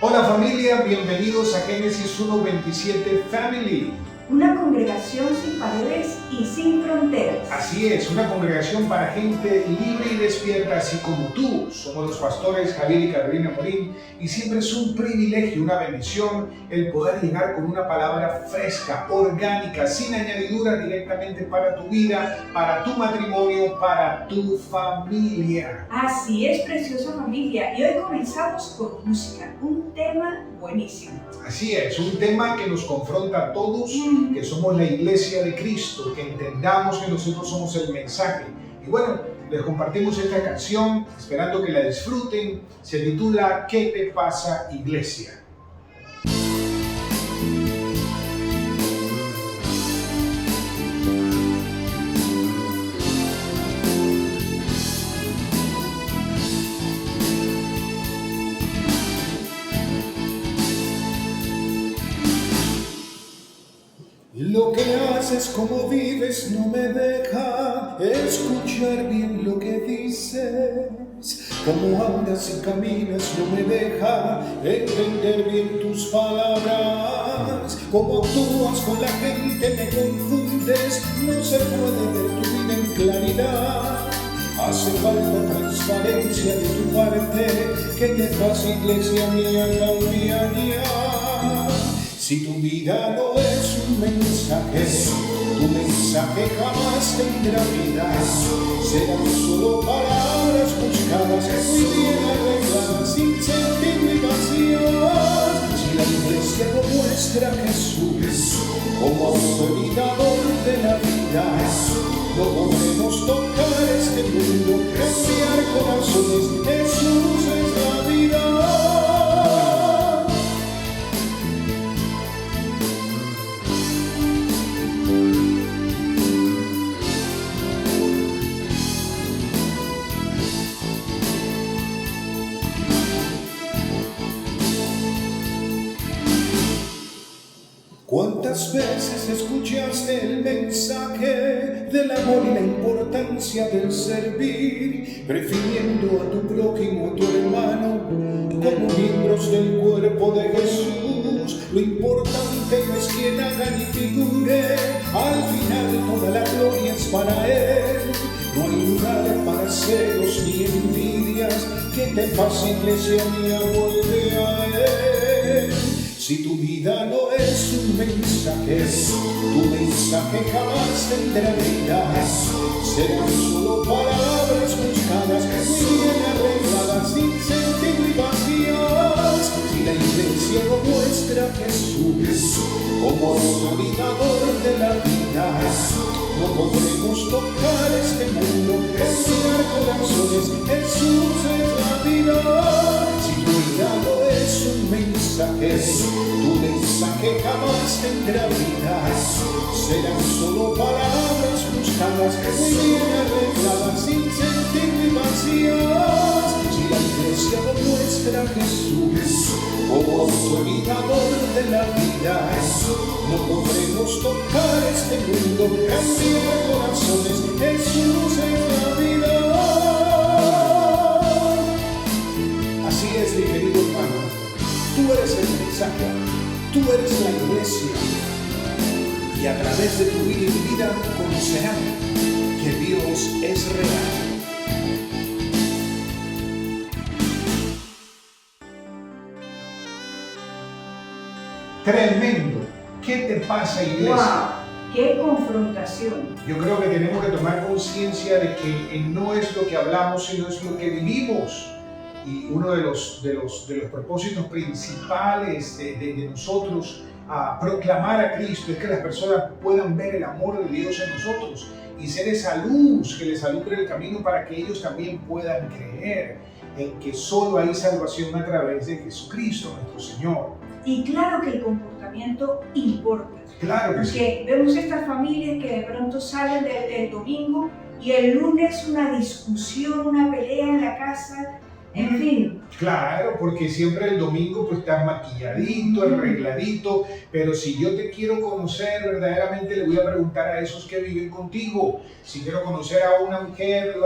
Hola familia, bienvenidos a Génesis 1:27 Family. Una congregación sin paredes y sin fronteras. Así es, una congregación para gente libre y despierta, así como tú. Somos los pastores Javier y Carolina Morín y siempre es un privilegio, una bendición el poder llegar con una palabra fresca, orgánica, sin añadidura, directamente para tu vida, para tu matrimonio, para tu familia. Así es, preciosa familia. Y hoy comenzamos con música, un tema buenísimo. Así es, un tema que nos confronta a todos, que somos la iglesia de Cristo, que entendamos que nosotros somos el mensaje. Y bueno, les compartimos esta canción, esperando que la disfruten. Se titula ¿Qué te pasa, iglesia? Lo que haces, cómo vives, no me deja escuchar bien lo que dices. Cómo andas y caminas, no me deja entender bien tus palabras. Cómo actúas con la gente, me confundes, no se puede ver tu vida en claridad. Hace falta transparencia de tu parte, que te pasa, iglesia mía, cambiaría. Si tu vida no es un mensaje, tu mensaje jamás tendrá vida. Serán solo palabras buscadas, muy bien arregladas, sin sentido y vacías. Si la iglesia no muestra a Jesús como autoridador de la vida, no podremos tocar este mundo, cambiar corazones. Jesús es la vida. ¿Cuántas veces escuchaste el mensaje del amor y la importancia del servir, prefiriendo a tu prójimo, a tu hermano, como miembros del cuerpo de Jesús? Lo importante no es quien haga ni figure, al final toda la gloria es para Él. No hay lugar para celos ni envidias, que te pasa, iglesia mía, vuelve a Él. Si tu vida no es un mensaje, tu mensaje jamás tendrá vida. Serán solo palabras buscadas, muy bien arregladas, sin sentido y vacías. Si la iglesia no muestra a Jesús como autoridador de la vida, no podremos tocar este mundo, cambiar corazones. Jesús es la vida. Si tu vida no es un mensaje, tu mensaje jamás tendrá vida. Serán solo palabras buscadas, muy bien arregladas, sin sentido y vacías. Si la iglesia no muestra a Jesús como autoridador de la vida, no podremos tocar este mundo, cambiar corazones. Jesús es la vida. Así es, mi querido hermano. Tú eres el mensaje, tú eres la iglesia. Y a través de tu vida y mi vida conocerán que Dios es real. Tremendo. ¿Qué te pasa, iglesia? ¡Wow! ¡Qué confrontación! Yo creo que tenemos que tomar conciencia de que no es lo que hablamos, sino es lo que vivimos. Y uno de los propósitos principales de nosotros a proclamar a Cristo es que las personas puedan ver el amor de Dios en nosotros y ser esa luz que les alumbre el camino para que ellos también puedan creer en que solo hay salvación a través de Jesucristo, nuestro Señor. Y claro que el comportamiento importa. Claro que sí. Porque vemos estas familias que de pronto salen del domingo y el lunes una discusión, una pelea en la casa. En fin, Claro, porque siempre el domingo pues estás maquilladito, arregladito, pero si yo te quiero conocer verdaderamente le voy a preguntar a esos que viven contigo. Si quiero conocer a una mujer, le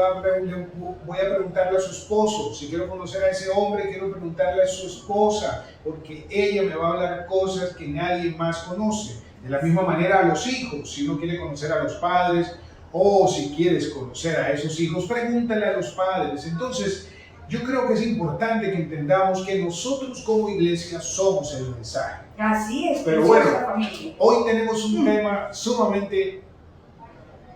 voy a preguntarle a su esposo. Si quiero conocer a ese hombre, quiero preguntarle a su esposa, porque ella me va a hablar cosas que nadie más conoce. De la misma manera a los hijos, si uno quiere conocer a los padres o si quieres conocer a esos hijos, pregúntale a los padres. Entonces, yo creo que es importante que entendamos que nosotros como iglesia somos el mensaje. Así es, pero bueno, familia. Hoy tenemos un tema sumamente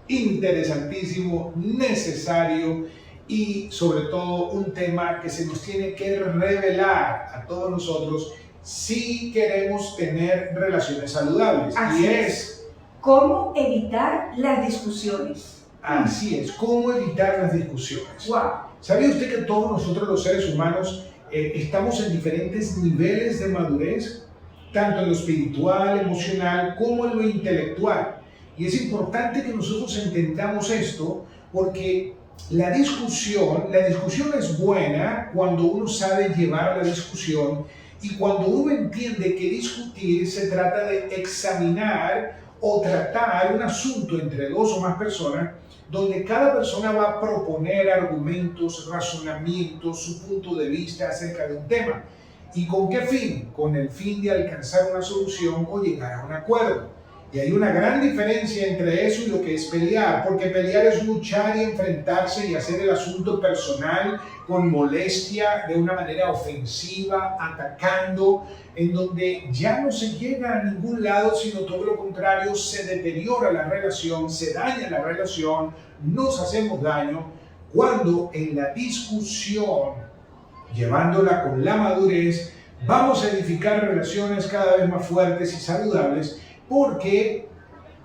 interesantísimo, necesario y sobre todo un tema que se nos tiene que revelar a todos nosotros si queremos tener relaciones saludables. Así y es cómo evitar las discusiones. Así es, cómo evitar las discusiones. Wow. ¿Sabía usted que todos nosotros los seres humanos estamos en diferentes niveles de madurez? Tanto en lo espiritual, emocional, como en lo intelectual. Y es importante que nosotros entendamos esto porque la discusión es buena cuando uno sabe llevar la discusión y cuando uno entiende que discutir se trata de examinar o tratar un asunto entre dos o más personas donde cada persona va a proponer argumentos, razonamientos, su punto de vista acerca de un tema. ¿Y con qué fin? Con el fin de alcanzar una solución o llegar a un acuerdo. Y hay una gran diferencia entre eso y lo que es pelear, porque pelear es luchar y enfrentarse y hacer el asunto personal con molestia, de una manera ofensiva, atacando, en donde ya no se llega a ningún lado, sino todo lo contrario, se deteriora la relación, se daña la relación, nos hacemos daño, cuando en la discusión, llevándola con la madurez, vamos a edificar relaciones cada vez más fuertes y saludables, porque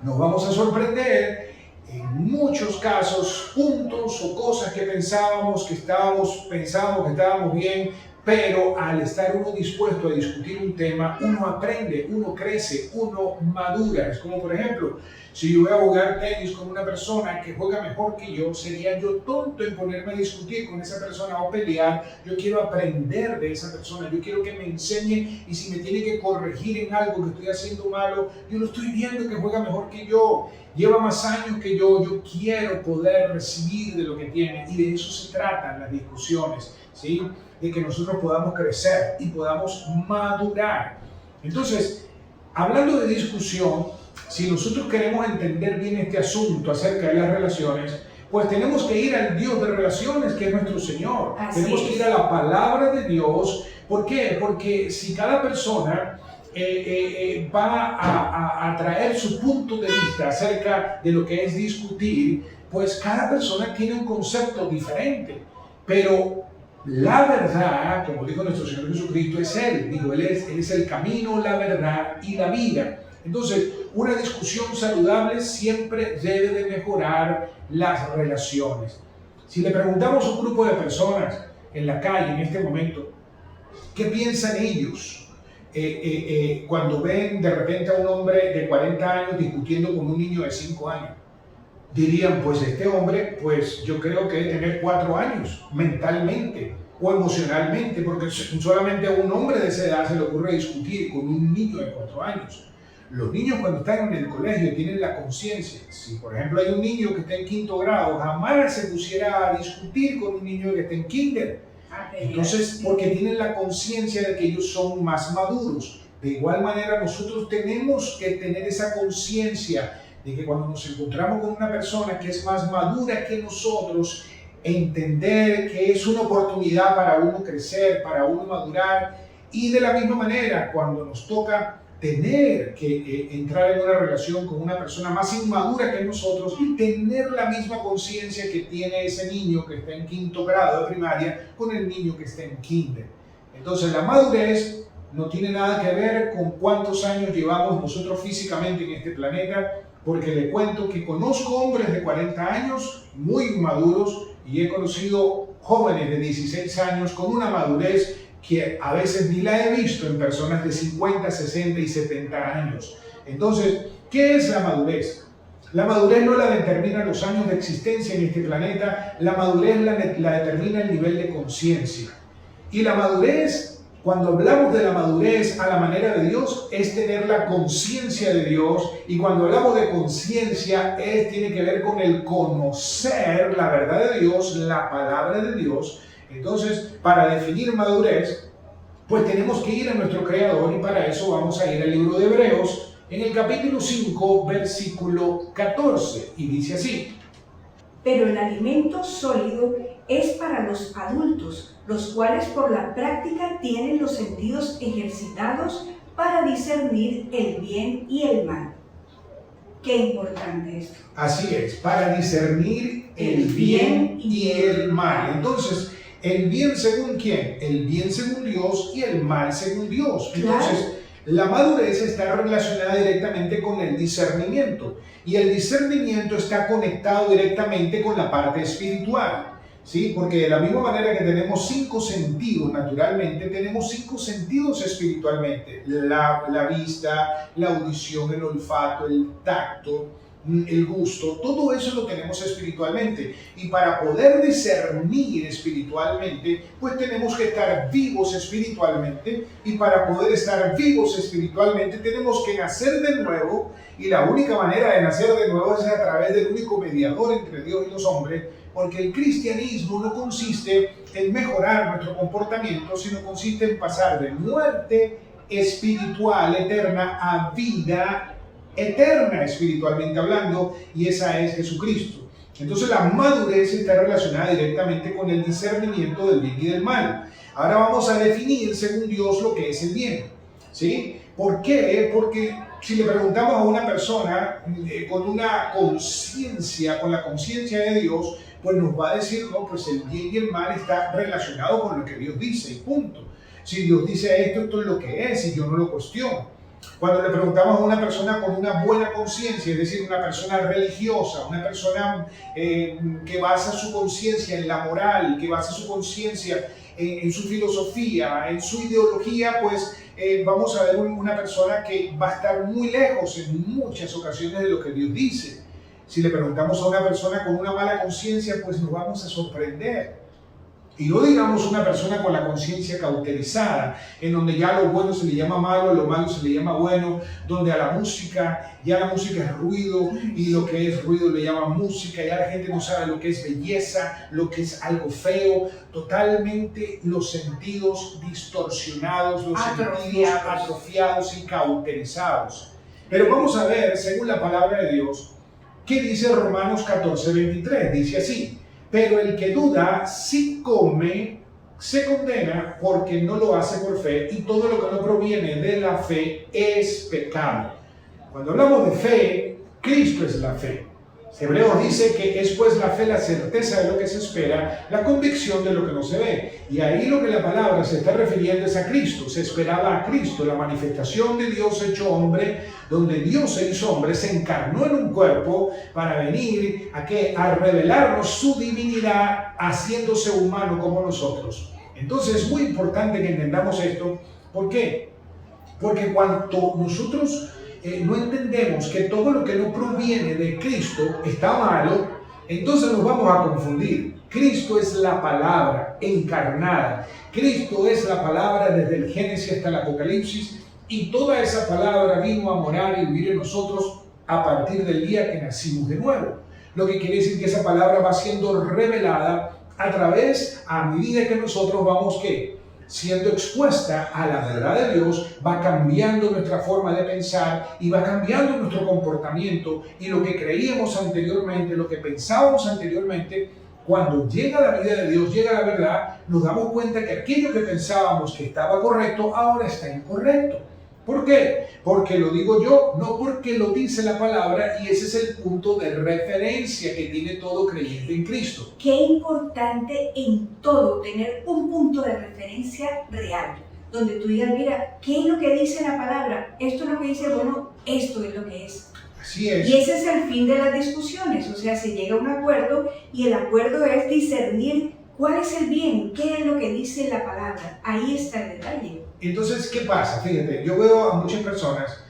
nos vamos a sorprender en muchos casos, puntos o cosas que pensábamos que estábamos bien, pero al estar uno dispuesto a discutir un tema, uno aprende, uno crece, uno madura. Es como, por ejemplo, si yo voy a jugar tenis con una persona que juega mejor que yo, sería yo tonto en ponerme a discutir con esa persona o pelear. Yo quiero aprender de esa persona, yo quiero que me enseñe, y si me tiene que corregir en algo que estoy haciendo malo, yo lo estoy viendo que juega mejor que yo, lleva más años que yo quiero poder recibir de lo que tiene, y de eso se tratan las discusiones, ¿sí? De que nosotros podamos crecer y podamos madurar. Entonces, hablando de discusión, si nosotros queremos entender bien este asunto acerca de las relaciones, pues tenemos que ir al Dios de relaciones, que es nuestro Señor. Tenemos que ir a la palabra de Dios. ¿Por qué? Porque si cada persona va a traer su punto de vista acerca de lo que es discutir, pues cada persona tiene un concepto diferente. Pero la verdad, como dijo nuestro Señor Jesucristo, es Él. Digo, Él es el camino, la verdad y la vida. Entonces, una discusión saludable siempre debe de mejorar las relaciones. Si le preguntamos a un grupo de personas en la calle en este momento, ¿qué piensan ellos cuando ven de repente a un hombre de 40 años discutiendo con un niño de 5 años? Dirían, pues este hombre, pues yo creo que debe tener 4 años mentalmente o emocionalmente, porque solamente a un hombre de esa edad se le ocurre discutir con un niño de 4 años. Los niños cuando están en el colegio tienen la conciencia. Si por ejemplo hay un niño que está en 5º grado, jamás se pusiera a discutir con un niño que está en kinder. Entonces, porque tienen la conciencia de que ellos son más maduros. De igual manera, nosotros tenemos que tener esa conciencia de que cuando nos encontramos con una persona que es más madura que nosotros, entender que es una oportunidad para uno crecer, para uno madurar, y de la misma manera, cuando nos toca tener que entrar en una relación con una persona más inmadura que nosotros, tener la misma conciencia que tiene ese niño que está en 5º grado de primaria con el niño que está en kinder. Entonces la madurez no tiene nada que ver con cuántos años llevamos nosotros físicamente en este planeta, porque le cuento que conozco hombres de 40 años muy maduros y he conocido jóvenes de 16 años con una madurez que a veces ni la he visto en personas de 50, 60 y 70 años. Entonces, ¿qué es la madurez? La madurez no la determinan los años de existencia en este planeta, la madurez la determina el nivel de conciencia. Y la madurez, cuando hablamos de la madurez a la manera de Dios, es tener la conciencia de Dios. Y cuando hablamos de conciencia, tiene que ver con el conocer la verdad de Dios, la palabra de Dios. Entonces, para definir madurez, pues tenemos que ir a nuestro Creador, y para eso vamos a ir al libro de Hebreos, en el capítulo 5, versículo 14, y dice así: Pero el alimento sólido es para los adultos, los cuales por la práctica tienen los sentidos ejercitados para discernir el bien y el mal. Qué importante esto. Así es, para discernir el bien y el mal. Entonces, ¿el bien según quién? El bien según Dios y el mal según Dios. Entonces, la madurez está relacionada directamente con el discernimiento, y el discernimiento está conectado directamente con la parte espiritual, ¿sí? Porque de la misma manera que tenemos 5 sentidos naturalmente, tenemos 5 sentidos espiritualmente: la vista, la audición, el olfato, el tacto, el gusto. Todo eso lo tenemos espiritualmente, y para poder discernir espiritualmente, pues tenemos que estar vivos espiritualmente, y para poder estar vivos espiritualmente tenemos que nacer de nuevo, y la única manera de nacer de nuevo es a través del único mediador entre Dios y los hombres, porque el cristianismo no consiste en mejorar nuestro comportamiento, sino consiste en pasar de muerte espiritual eterna a vida eterna espiritualmente hablando, y esa es Jesucristo. Entonces la madurez está relacionada directamente con el discernimiento del bien y del mal. Ahora vamos a definir según Dios lo que es el bien, ¿sí? ¿Por qué? Porque si le preguntamos a una persona con una conciencia, con la conciencia de Dios, pues nos va a decir: no, pues el bien y el mal está relacionado con lo que Dios dice, y punto. Si Dios dice esto, esto es lo que es, y yo no lo cuestiono. Cuando le preguntamos a una persona con una buena conciencia, es decir, una persona religiosa, una persona que basa su conciencia en la moral, que basa su conciencia en su filosofía, en su ideología, pues vamos a ver una persona que va a estar muy lejos en muchas ocasiones de lo que Dios dice. Si le preguntamos a una persona con una mala conciencia, pues nos vamos a sorprender. Y no digamos una persona con la conciencia cauterizada, en donde ya lo bueno se le llama malo, lo malo se le llama bueno, donde a la música, ya la música es ruido, y lo que es ruido le llaman música, ya la gente no sabe lo que es belleza, lo que es algo feo, totalmente los sentidos distorsionados, los sentidos atrofiados y cauterizados. Pero vamos a ver, según la palabra de Dios, ¿qué dice Romanos 14, 23? Dice así: pero el que duda, si come, se condena, porque no lo hace por fe, y todo lo que no proviene de la fe es pecado. Cuando hablamos de fe, Cristo es la fe. Hebreos dice que es pues la fe la certeza de lo que se espera, la convicción de lo que no se ve. Y ahí lo que la palabra se está refiriendo es a Cristo. Se esperaba a Cristo, la manifestación de Dios hecho hombre, donde Dios se hizo hombre, se encarnó en un cuerpo para venir a revelarnos su divinidad, haciéndose humano como nosotros. Entonces es muy importante que entendamos esto. ¿Por qué? Porque cuando nosotros no entendemos que todo lo que no proviene de Cristo está malo, entonces nos vamos a confundir. Cristo es la palabra encarnada. Cristo es la palabra desde el Génesis hasta el Apocalipsis, y toda esa palabra vino a morar y vivir en nosotros a partir del día que nacimos de nuevo. Lo que quiere decir que esa palabra va siendo revelada a medida que nosotros vamos siendo expuesta a la verdad de Dios, va cambiando nuestra forma de pensar y va cambiando nuestro comportamiento, y lo que creíamos anteriormente, lo que pensábamos anteriormente, cuando llega la vida de Dios, llega la verdad, nos damos cuenta que aquello que pensábamos que estaba correcto, ahora está incorrecto. ¿Por qué? Porque lo digo yo, no porque lo dice la palabra, y ese es el punto de referencia que tiene todo creyente en Cristo. Qué importante en todo tener un punto de referencia real, donde tú digas: mira, ¿qué es lo que dice la palabra? Esto es lo que dice, bueno, esto es lo que es. Así es. Y ese es el fin de las discusiones, o sea, se llega a un acuerdo, y el acuerdo es discernir cuál es el bien, qué es lo que dice la palabra. Ahí está el detalle. Entonces, ¿qué pasa? Fíjate, yo veo a muchas personas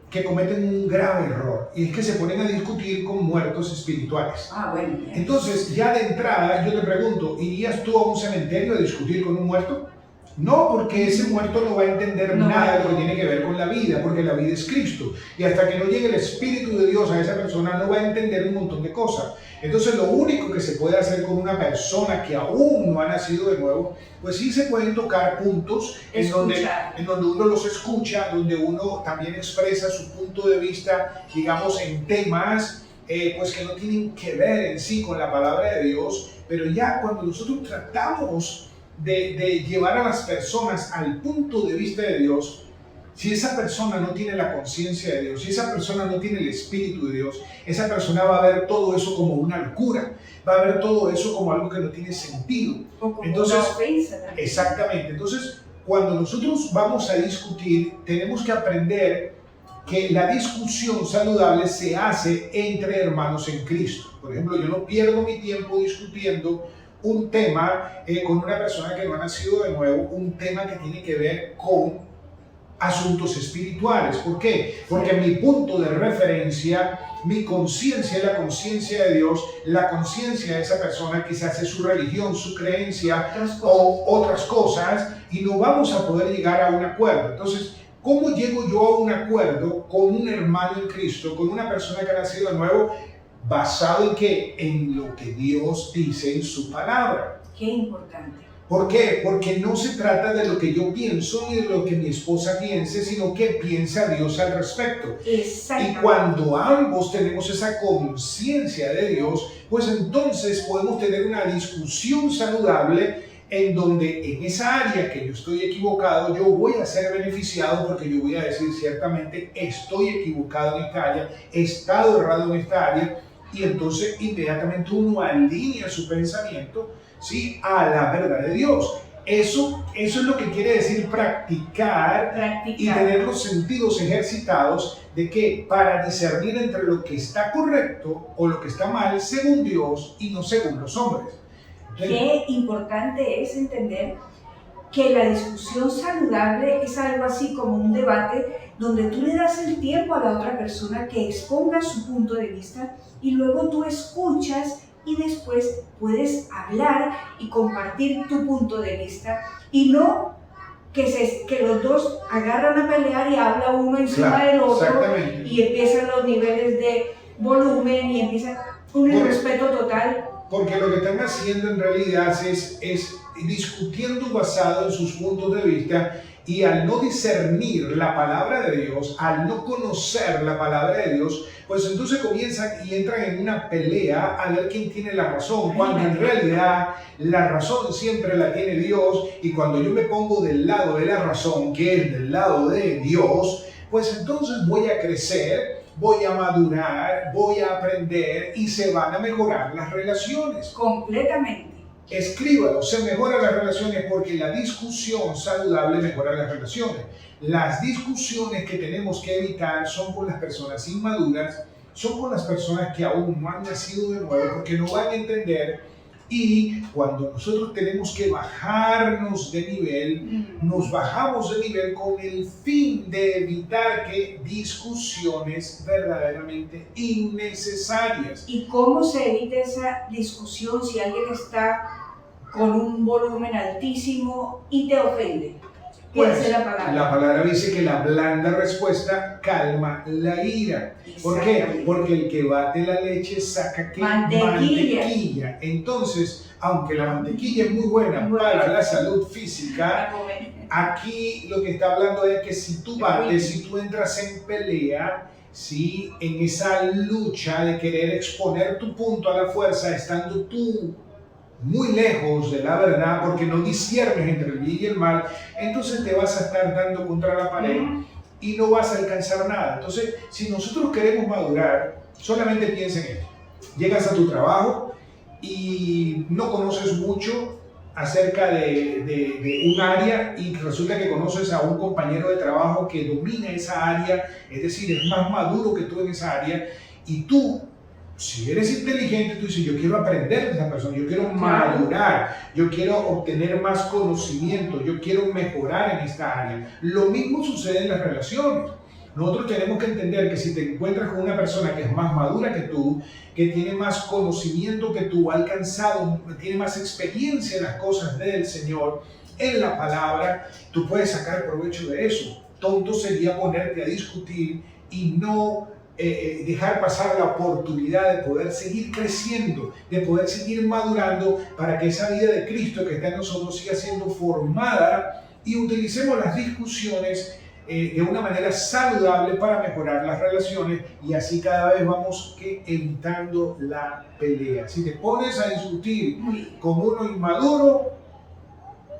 que cometen un grave error, y es que se ponen a discutir con muertos espirituales. Bueno. Entonces, ya de entrada, yo te pregunto, ¿irías tú a un cementerio a discutir con un muerto? No, porque ese muerto no va a entender nada de lo que tiene que ver con la vida, porque la vida es Cristo. Y hasta que no llegue el Espíritu de Dios a esa persona, no va a entender un montón de cosas. Entonces, lo único que se puede hacer con una persona que aún no ha nacido de nuevo, pues sí se pueden tocar puntos en donde uno los escucha, donde uno también expresa su punto de vista, digamos, en temas pues que no tienen que ver en sí con la palabra de Dios, pero ya cuando nosotros tratamos de llevar a las personas al punto de vista de Dios, si esa persona no tiene la conciencia de Dios, si esa persona no tiene el Espíritu de Dios, esa persona va a ver todo eso como una locura, va a ver todo eso como algo que no tiene sentido. O como entonces, una ofensa también. Exactamente. Entonces, cuando nosotros vamos a discutir, tenemos que aprender que la discusión saludable se hace entre hermanos en Cristo. Por ejemplo, yo no pierdo mi tiempo discutiendo un tema con una persona que no ha nacido de nuevo, un tema que tiene que ver con asuntos espirituales. ¿Por qué? Porque mi punto de referencia, mi conciencia es la conciencia de Dios, la conciencia de esa persona quizás es su religión, su creencia o otras cosas, y no vamos a poder llegar a un acuerdo. Entonces, ¿cómo llego yo a un acuerdo con un hermano en Cristo, con una persona que ha nacido de nuevo? ¿Basado en qué? En lo que Dios dice en su palabra. Qué importante. ¿Por qué? Porque no se trata de lo que yo pienso ni de lo que mi esposa piense, sino que piensa Dios al respecto. Exactamente. Y cuando ambos tenemos esa conciencia de Dios, pues entonces podemos tener una discusión saludable en donde en esa área que yo estoy equivocado, yo voy a ser beneficiado porque yo voy a decir ciertamente estoy equivocado en esta área, he estado errado en esta área, y entonces inmediatamente uno alinea su pensamiento, ¿sí?, a la verdad de Dios. Eso es lo que quiere decir practicar y tener los sentidos ejercitados de que para discernir entre lo que está correcto o lo que está mal según Dios y no según los hombres. Qué importante es entender que la discusión saludable es algo así como un debate donde tú le das el tiempo a la otra persona que exponga su punto de vista y luego tú escuchas y después puedes hablar y compartir tu punto de vista y no que los dos agarran a pelear y habla uno encima del otro y empiezan los niveles de volumen y empieza un irrespeto total. Porque lo que están haciendo en realidad es discutiendo basado en sus puntos de vista, y al no discernir la palabra de Dios, al no conocer la palabra de Dios, pues entonces comienzan y entran en una pelea a ver quién tiene la razón, cuando en realidad la razón siempre la tiene Dios, y cuando yo me pongo del lado de la razón, que es del lado de Dios, pues entonces voy a crecer, voy a madurar, voy a aprender y se van a mejorar las relaciones. Completamente. Escríbalo, se mejoran las relaciones porque la discusión saludable mejora las relaciones. Las discusiones que tenemos que evitar son con las personas inmaduras, son con las personas que aún no han nacido de nuevo porque no van a entender. Y cuando nosotros tenemos que bajarnos de nivel, nos bajamos de nivel con el fin de evitar que discusiones verdaderamente innecesarias. ¿Y cómo se evita esa discusión si alguien está con un volumen altísimo y te ofende? Pues, la palabra dice que la blanda respuesta calma la ira. ¿Por qué? Porque el que bate la leche saca ¿qué? Mantequilla. Entonces, aunque la mantequilla es muy buena para la salud física, aquí lo que está hablando es que si tú bates, si tú entras en pelea, ¿sí?, en esa lucha de querer exponer tu punto a la fuerza, estando tú muy lejos de la verdad, porque no disciernes entre el bien y el mal, entonces te vas a estar dando contra la pared y no vas a alcanzar nada. Entonces, si nosotros queremos madurar, solamente piensa en esto. Llegas a tu trabajo y no conoces mucho acerca de un área y resulta que conoces a un compañero de trabajo que domina esa área, es decir, es más maduro que tú en esa área, y tú, si eres inteligente, tú dices, yo quiero aprender de esa persona, yo quiero madurar, yo quiero obtener más conocimiento, yo quiero mejorar en esta área. Lo mismo sucede en las relaciones. Nosotros tenemos que entender que si te encuentras con una persona que es más madura que tú, que tiene más conocimiento que tú, ha alcanzado, tiene más experiencia en las cosas del Señor, en la palabra, tú puedes sacar provecho de eso. Tonto sería ponerte a discutir y no dejar pasar la oportunidad de poder seguir creciendo, de poder seguir madurando para que esa vida de Cristo que está en nosotros siga siendo formada y utilicemos las discusiones de una manera saludable para mejorar las relaciones y así cada vez vamos evitando la pelea. Si te pones a discutir con uno inmaduro,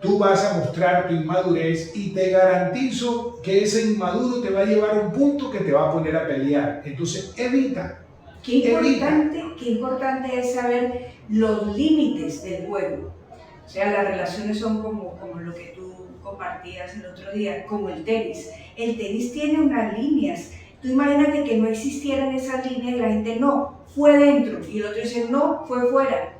tú vas a mostrar tu inmadurez y te garantizo que ese inmaduro te va a llevar a un punto que te va a poner a pelear. Entonces, evita. Qué importante es saber los límites del juego. O sea, las relaciones son como lo que tú compartías el otro día, como el tenis. El tenis tiene unas líneas. Tú imagínate que no existieran esas líneas y la gente no, fue dentro. Y el otro dice, no, fue fuera.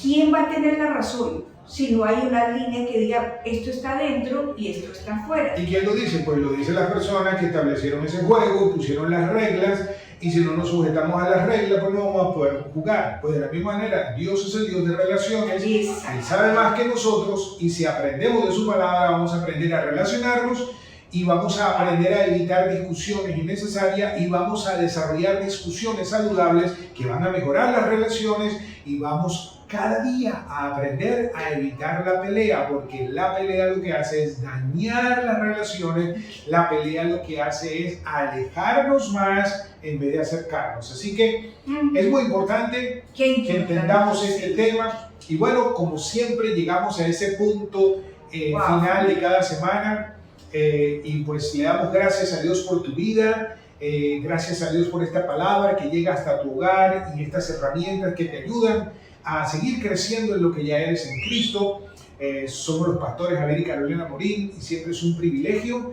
¿Quién va a tener la razón? Si no hay una línea que diga esto está dentro y esto está fuera. ¿Y quién lo dice? Pues lo dicen las personas que establecieron ese juego, pusieron las reglas, y si no nos sujetamos a las reglas, pues no vamos a poder jugar. Pues de la misma manera, Dios es el Dios de relaciones, Exacto. Él sabe más que nosotros, y si aprendemos de su palabra, vamos a aprender a relacionarnos, y vamos a aprender a evitar discusiones innecesarias, y vamos a desarrollar discusiones saludables que van a mejorar las relaciones, y vamos cada día a aprender a evitar la pelea, porque la pelea lo que hace es dañar las relaciones, la pelea lo que hace es alejarnos más en vez de acercarnos. Así que es muy importante que entendamos este tema. Y bueno, como siempre llegamos a ese punto final de cada semana y pues le damos gracias a Dios por tu vida. Gracias a Dios por esta palabra que llega hasta tu hogar y estas herramientas que te ayudan a seguir creciendo en lo que ya eres en Cristo. Somos los pastores Javier y Carolina Morín y siempre es un privilegio.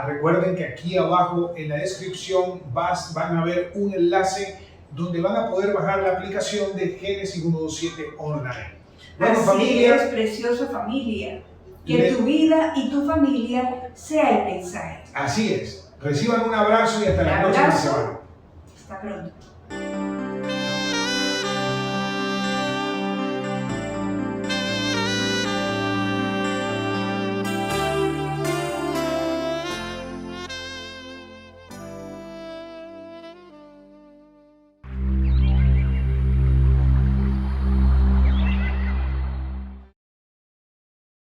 Recuerden que aquí abajo en la descripción van a ver un enlace donde van a poder bajar la aplicación de Génesis 127 online. Bueno, así familia, es, preciosa familia. Que tu vida y tu familia sea el mensaje. Así es. Reciban un abrazo y hasta la próxima semana. Hasta pronto.